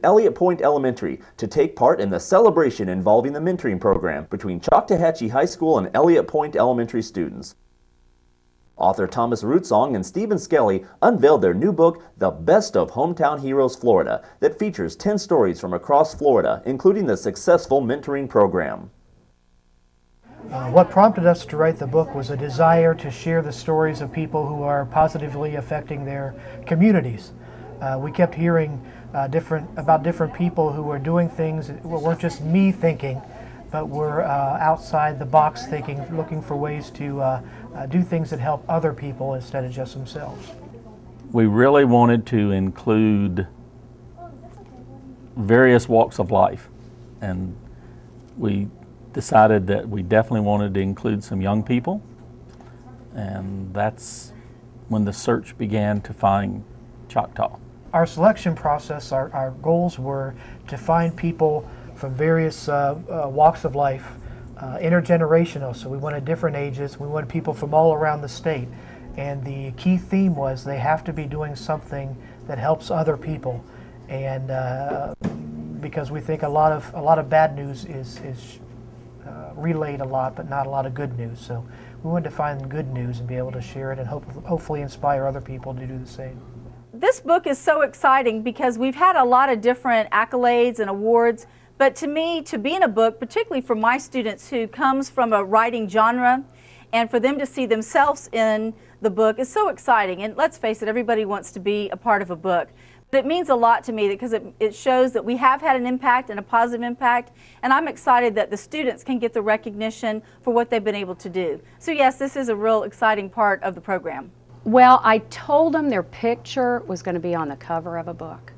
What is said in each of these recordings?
Elliott Point Elementary to take part in the celebration involving the mentoring program between Choctawhatchee High School and Elliott Point Elementary students. Author Thomas Rootsong and Stephen Skelly unveiled their new book, The Best of Hometown Heroes Florida, that features 10 stories from across Florida, including the successful mentoring program. What prompted us to write the book was a desire to share the stories of people who are positively affecting their communities. We kept hearing about different people who were doing things that weren't just me thinking, but were outside the box thinking, looking for ways to do things that help other people instead of just themselves. We really wanted to include various walks of life, and we decided that we definitely wanted to include some young people, and that's when the search began to find Choctaw. Our selection process, our goals were to find people from various walks of life, intergenerational, so we wanted different ages, we wanted people from all around the state, and the key theme was they have to be doing something that helps other people, and because we think a lot of bad news is relayed a lot, but not a lot of good news, so we wanted to find good news and be able to share it and hopefully inspire other people to do the same. This book is so exciting because we've had a lot of different accolades and awards, but to me, to be in a book, particularly for my students who comes from a writing genre, and for them to see themselves in the book is so exciting. And let's face it, everybody wants to be a part of a book. But it means a lot to me because it shows that we have had an impact and a positive impact, and I'm excited that the students can get the recognition for what they've been able to do. So yes, this is a real exciting part of the program. Well, I told them their picture was going to be on the cover of a book.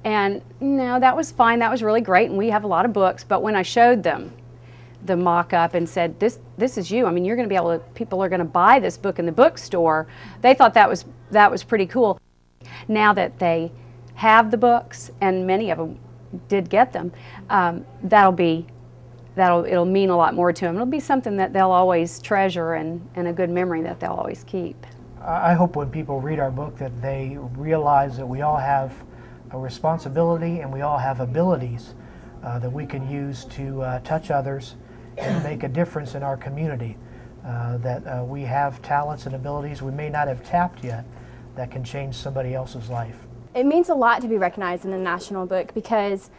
And no, that was fine, that was really great, and we have a lot of books, but when I showed them the mock-up and said, this is you, I mean, you're going to be able to, people are going to buy this book in the bookstore, they thought that was pretty cool. Now that they have the books, and many of them did get them, it'll mean a lot more to them. It'll be something that they'll always treasure and a good memory that they'll always keep. I hope when people read our book that they realize that we all have a responsibility and we all have abilities that we can use to touch others and make a difference in our community. That we have talents and abilities we may not have tapped yet that can change somebody else's life. It means a lot to be recognized in the National Book because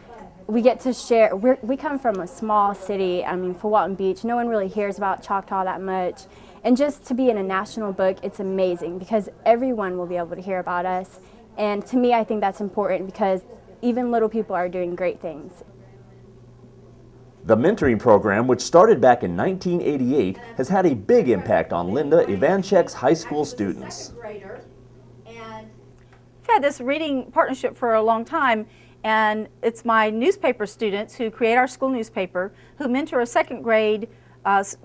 we get to share, we come from a small city, I mean, for Walton Beach, no one really hears about Choctaw that much. And just to be in a national book, it's amazing because everyone will be able to hear about us. And to me, I think that's important because even little people are doing great things. The mentoring program, which started back in 1988, has had a big impact on Linda Ivanchek's high school students. We've had this reading partnership for a long time, and it's my newspaper students who create our school newspaper who mentor a second grade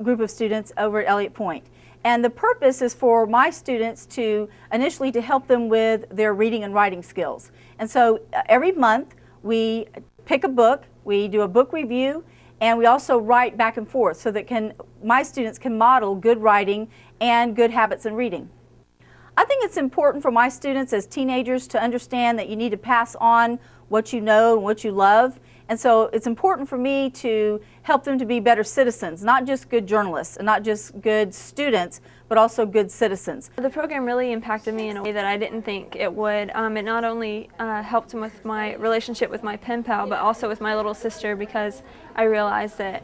group of students over at Elliott Point. And the purpose is for my students to initially to help them with their reading and writing skills. And so every month we pick a book, we do a book review, and we also write back and forth so that my students can model good writing and good habits in reading. I think it's important for my students as teenagers to understand that you need to pass on what you know and what you love. And so it's important for me to help them to be better citizens, not just good journalists and not just good students, but also good citizens. The program really impacted me in a way that I didn't think it would. It not only helped with my relationship with my pen pal, but also with my little sister, because I realized that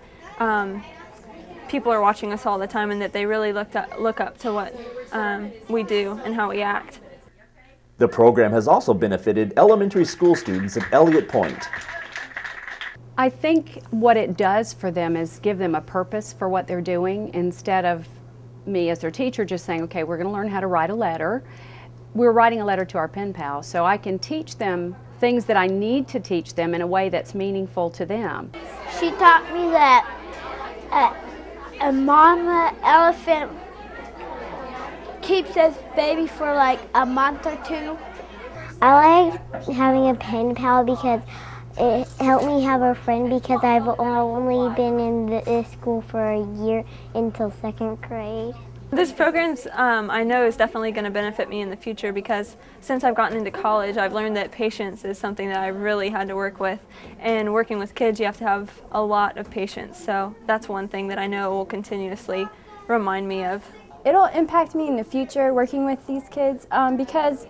people are watching us all the time and that they really look up to what we do and how we act. The program has also benefited elementary school students at Elliott Point. I think what it does for them is give them a purpose for what they're doing instead of me as their teacher just saying, okay, we're going to learn how to write a letter. We're writing a letter to our pen pal, so I can teach them things that I need to teach them in a way that's meaningful to them. She taught me that a mama elephant keeps its baby for like a month or two. I like having a pen pal because it helped me have a friend because I've only been in this school for a year until second grade. This program I know is definitely going to benefit me in the future because since I've gotten into college, I've learned that patience is something that I really had to work with. And working with kids, you have to have a lot of patience. So that's one thing that I know will continuously remind me of. It'll impact me in the future working with these kids because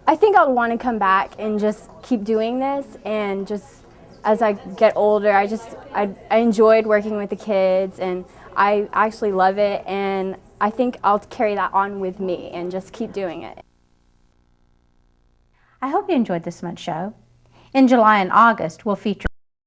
I think I'll want to come back and just keep doing this, and just as I get older, I enjoyed working with the kids, and I actually love it, and I think I'll carry that on with me and just keep doing it. I hope you enjoyed this month's show. In July and August, we'll feature